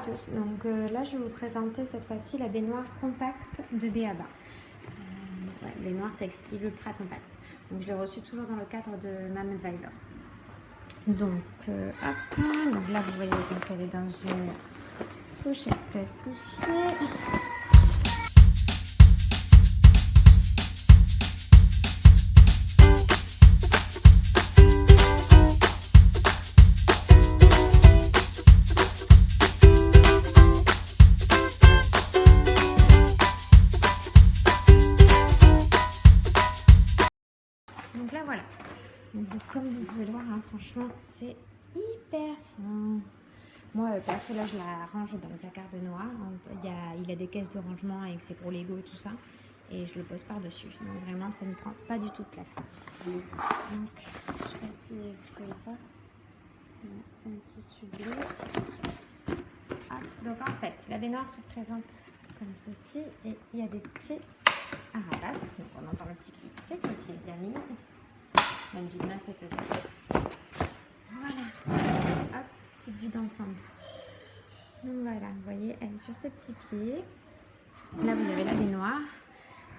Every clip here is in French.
tous, donc là je vais vous présenter cette fois-ci la baignoire compacte de B.A.B.A. Baignoire textile ultra compacte. Donc je l'ai reçue toujours dans le cadre de Mam Advisor. Donc hop, donc là vous voyez qu'elle est dans une pochette plastifiée. Donc là voilà, donc, comme vous pouvez le voir, hein, franchement c'est hyper fin. Moi perso là je la range dans le placard de Noah, il a des caisses de rangement avec ses gros Lego et tout ça, et je le pose par dessus, donc vraiment ça ne prend pas du tout de place. Donc je sais pas si vous pouvez voir, c'est un tissu bleu. Hop. Donc en fait la baignoire se présente comme ceci, et il y a des pieds à rabattre, donc on entend le petit clip, c'est le pied bien mis. Même vue de main, c'est faisable. Voilà. Hop, petite vue d'ensemble. Donc voilà, vous voyez, elle est sur ses petits pieds. Là, vous avez la baignoire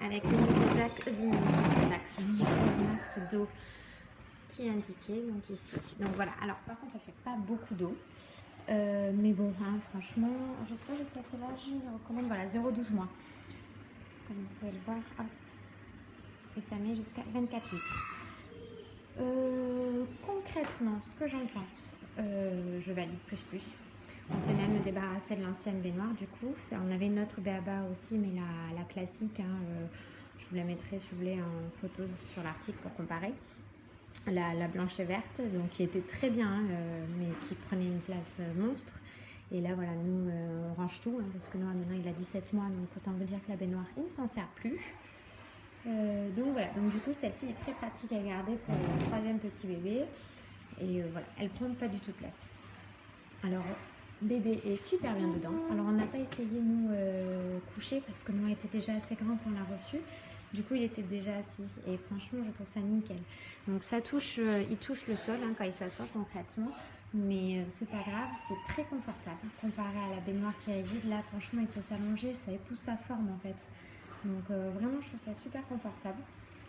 avec le niveau d'axe, max d'eau qui est indiqué, donc ici. Donc voilà, alors par contre, ça fait pas beaucoup d'eau. Mais bon, hein, franchement, je sais pas jusqu'à quel âge je recommande. Voilà, 0,12 mois. Comme vous pouvez le voir, hop. Et ça met jusqu'à 24 litres. Concrètement, ce que j'en pense, je valide plus. On s'est même débarrassé de l'ancienne baignoire du coup. On avait une autre B.A.B.A. aussi, mais la classique, hein, je vous la mettrai si vous voulez en photo sur l'article pour comparer. La blanche et verte, donc qui était très bien, hein, mais qui prenait une place monstre. Et là voilà, nous on range tout, hein, parce que Noah maintenant il a 17 mois, donc autant vous dire que la baignoire il ne s'en sert plus. Donc voilà, donc du coup celle-ci est très pratique à garder pour le troisième petit bébé, et voilà, elle prend pas du tout de place. Alors bébé est super bien dedans. Alors on n'a pas essayé nous coucher parce que Noah était déjà assez grand quand on l'a reçu, du coup il était déjà assis, et franchement je trouve ça nickel. Donc ça touche, il touche le sol, hein, quand il s'assoit concrètement, mais c'est pas grave, c'est très confortable comparé à la baignoire qui est rigide. Là franchement il peut s'allonger, ça épouse sa forme en fait. Donc vraiment je trouve ça super confortable.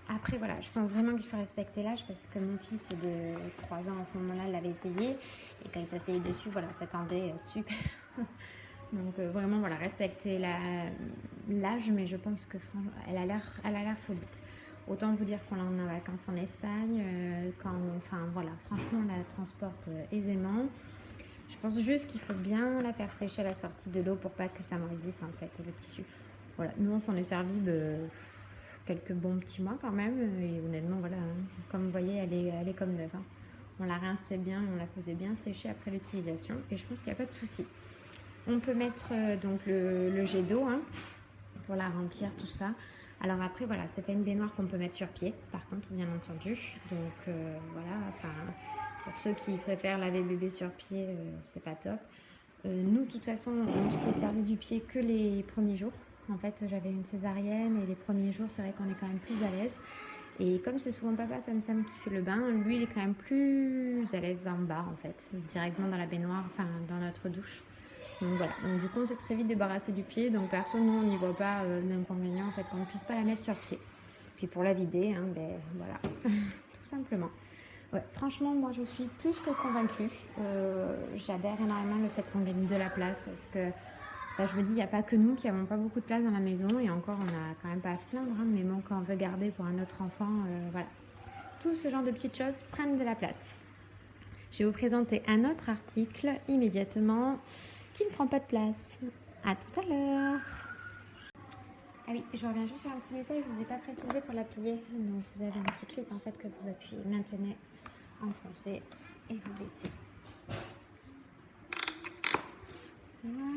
Après voilà, je pense vraiment qu'il faut respecter l'âge, parce que mon fils est de 3 ans à ce moment-là, il l'avait essayé, et quand il s'asseyait dessus, voilà, ça tendait super. Donc vraiment voilà, respecter l'âge, mais je pense que elle a l'air solide. Autant vous dire qu'on l'a en vacances en Espagne, enfin voilà, franchement on la transporte aisément. Je pense juste qu'il faut bien la faire sécher à la sortie de l'eau pour pas que ça moisisse en fait le tissu. Voilà, nous on s'en est servi quelques bons petits mois quand même, et honnêtement voilà, hein, comme vous voyez elle est comme neuve, hein. On la rinçait bien, on la faisait bien sécher après l'utilisation, et je pense qu'il n'y a pas de souci. On peut mettre donc le jet d'eau, hein, pour la remplir, tout ça. Alors après voilà, c'est pas une baignoire qu'on peut mettre sur pied par contre, bien entendu. Donc voilà, enfin pour ceux qui préfèrent laver bébé sur pied, c'est pas top. Nous de toute façon on s'est servi du pied que les premiers jours. En fait j'avais une césarienne, et les premiers jours c'est vrai qu'on est quand même plus à l'aise. Et comme c'est souvent papa Sam qui fait le bain, lui il est quand même plus à l'aise en bas en fait, directement dans la baignoire, enfin dans notre douche. Donc voilà, donc du coup on s'est très vite débarrassé du pied, donc perso nous on n'y voit pas d'inconvénient en fait qu'on ne puisse pas la mettre sur pied. Puis pour la vider, hein, ben voilà, tout simplement. Ouais, franchement moi je suis plus que convaincue, j'adhère énormément le fait qu'on gagne de la place, parce que enfin, je me dis il n'y a pas que nous qui n'avons pas beaucoup de place dans la maison, et encore on n'a quand même pas à se plaindre, hein, mais bon quand on veut garder pour un autre enfant, voilà. Tout ce genre de petites choses prennent de la place. Je vais vous présenter un autre article immédiatement qui ne prend pas de place. À tout à l'heure. Ah oui, je reviens juste sur un petit détail, je ne vous ai pas précisé pour la plier. Donc vous avez un petit clip en fait que vous appuyez, maintenez, enfoncez et vous baissez. Voilà.